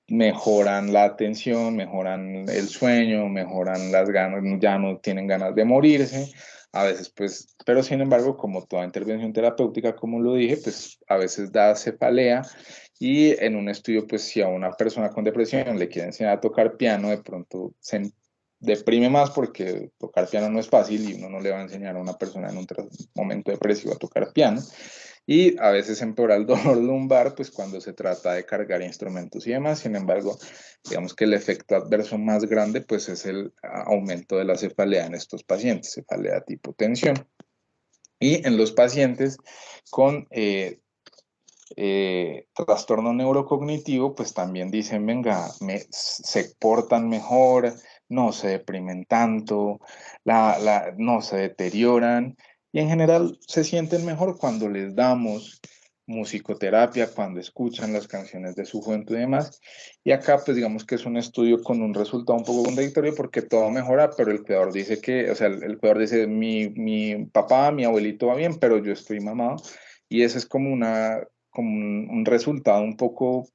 mejoran la atención, mejoran el sueño, mejoran las ganas, ya no tienen ganas de morirse. A veces, pues, pero sin embargo, como toda intervención terapéutica, como lo dije, pues a veces da cefalea y en un estudio, pues si a una persona con depresión le quieren enseñar a tocar piano, de pronto se deprime más porque tocar piano no es fácil y uno no le va a enseñar a una persona en un momento depresivo a tocar piano. Y a veces empeora el dolor lumbar, pues cuando se trata de cargar instrumentos y demás. Sin embargo, digamos que el efecto adverso más grande, pues es el aumento de la cefalea en estos pacientes, cefalea tipo tensión. Y en los pacientes con trastorno neurocognitivo, pues también dicen, venga, se portan mejor, no se deprimen tanto, no se deterioran y en general se sienten mejor cuando les damos musicoterapia, cuando escuchan las canciones de su juventud y demás. Y acá, pues digamos que es un estudio con un resultado un poco contradictorio porque todo mejora, pero el cuidador dice que, o sea, el cuidador dice, mi papá, mi abuelito va bien, pero yo estoy mamado. Y eso es como un resultado un poco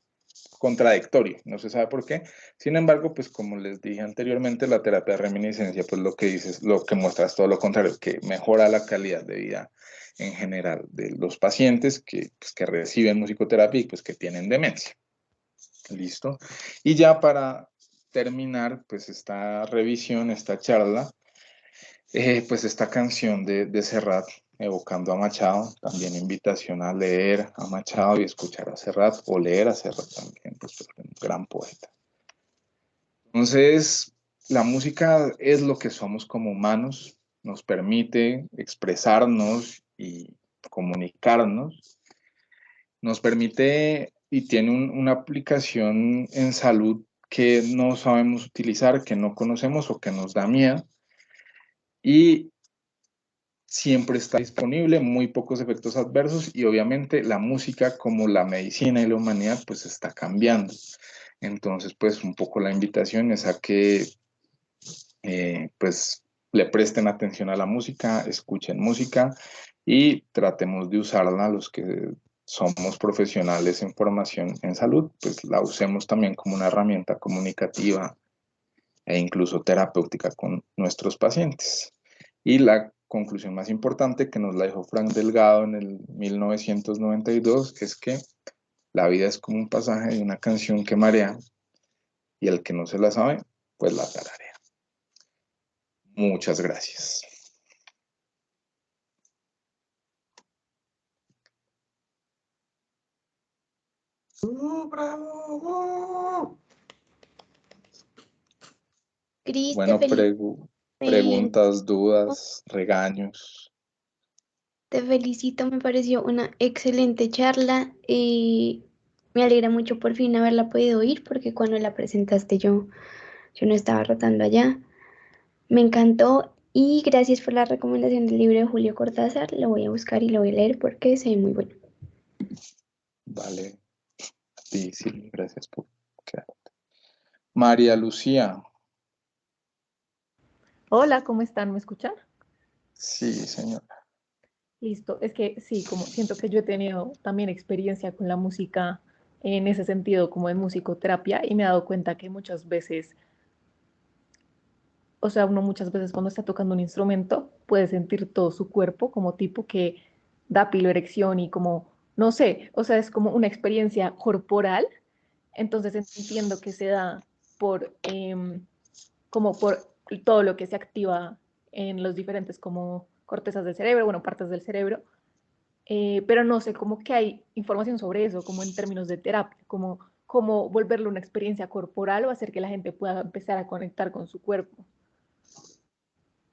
contradictorio, no se sabe por qué. Sin embargo, pues como les dije anteriormente, la terapia de reminiscencia, pues lo que dice es lo que muestra es todo lo contrario, que mejora la calidad de vida en general de los pacientes pues, que reciben musicoterapia y pues que tienen demencia. Listo. Y ya para terminar, pues esta revisión, esta charla, pues esta canción de Serrat, evocando a Machado, también invitación a leer a Machado y escuchar a Serrat, o leer a Serrat también, pues es un gran poeta. Entonces, la música es lo que somos como humanos, nos permite expresarnos y comunicarnos, nos permite y tiene una aplicación en salud que no sabemos utilizar, que no conocemos o que nos da miedo. Y siempre está disponible, muy pocos efectos adversos y obviamente la música como la medicina y la humanidad pues está cambiando. Entonces pues un poco la invitación es a que pues le presten atención a la música, escuchen música y tratemos de usarla los que somos profesionales en formación en salud, pues la usemos también como una herramienta comunicativa e incluso terapéutica con nuestros pacientes. Y la conclusión más importante que nos la dejó Frank Delgado en el 1992 es que la vida es como un pasaje de una canción que marea y el que no se la sabe, pues la tararea. Muchas gracias. ¡Bravo! Cris, Bueno, me- preguntas, dudas, regaños. te felicito, me pareció una excelente charla y me alegra mucho por fin haberla podido oír porque cuando la presentaste yo no estaba rotando allá. Me encantó y gracias por la recomendación del libro de Julio Cortázar. Lo voy a buscar y lo voy a leer porque se ve muy bueno. Vale, a ti, sí, gracias por quedarte. María Lucía. Hola, ¿cómo están? ¿Me escuchan? Sí, señora. Listo. Es que sí, como siento que yo he tenido también experiencia con la música en ese sentido, como en musicoterapia, y me he dado cuenta que muchas veces, o sea, uno muchas veces cuando está tocando un instrumento puede sentir todo su cuerpo como tipo que da piloerección y como, no sé, o sea, es como una experiencia corporal. Entonces entiendo que se da por, como por todo lo que se activa en los diferentes como cortezas del cerebro, bueno, partes del cerebro, pero no sé, como que hay información sobre eso, como en términos de terapia, como cómo volverlo una experiencia corporal o hacer que la gente pueda empezar a conectar con su cuerpo.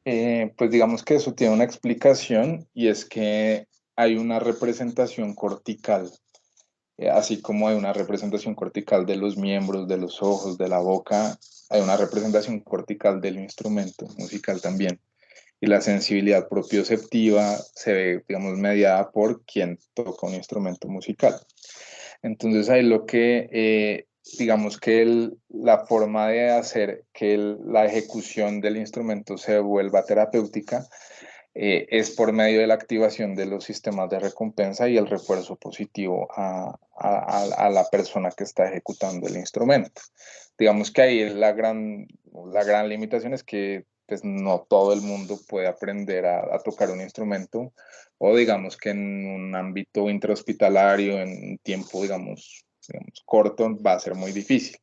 Pues digamos que eso tiene una explicación y es que hay una representación cortical, así como hay una representación cortical de los miembros, de los ojos, de la boca, hay una representación cortical del instrumento musical también. Y la sensibilidad propioceptiva se ve, digamos, mediada por quien toca un instrumento musical. Entonces ahí lo que, digamos que la forma de hacer que la ejecución del instrumento se vuelva terapéutica es por medio de la activación de los sistemas de recompensa y el refuerzo positivo a la persona que está ejecutando el instrumento. Digamos que ahí la gran limitación es que pues, no todo el mundo puede aprender a tocar un instrumento o digamos que en un ámbito intrahospitalario, en un tiempo, digamos corto, va a ser muy difícil.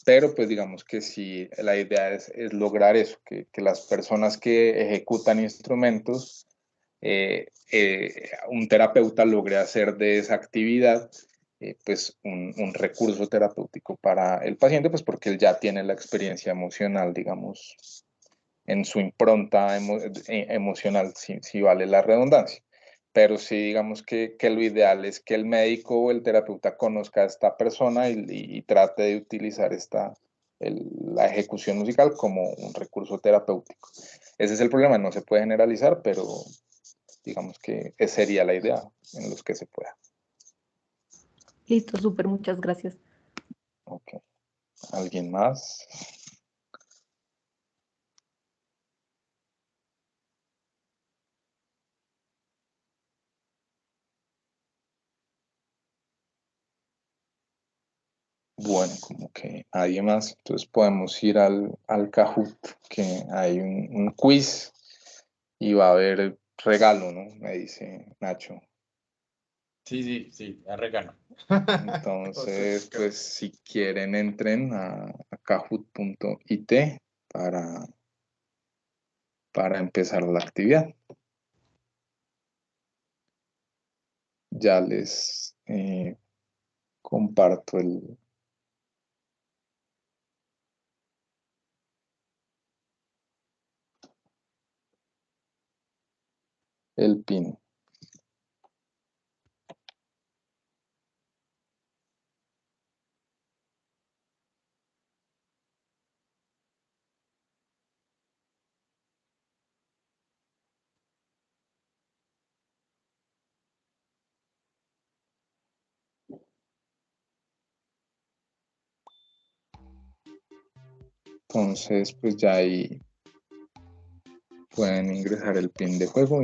Pero pues digamos que sí, la idea es lograr eso, que las personas que ejecutan instrumentos, un terapeuta logre hacer de esa actividad pues un recurso terapéutico para el paciente, pues porque él ya tiene la experiencia emocional, digamos, en su impronta emocional, si vale la redundancia. Pero sí, digamos que lo ideal es que el médico o el terapeuta conozca a esta persona y trate de utilizar la ejecución musical como un recurso terapéutico. Ese es el problema, no se puede generalizar, pero digamos que esa sería la idea en los que se pueda. Listo, súper, muchas gracias. Ok. ¿Alguien más? Bueno, como que nadie más, entonces podemos ir al Kahoot, que hay un quiz y va a haber regalo, ¿no? Me dice Nacho. Sí, ya regalo. Entonces, pues si quieren, entren a kahoot.it para empezar la actividad. Ya les comparto el pin. Entonces, pues ya ahí pueden ingresar el pin de juego.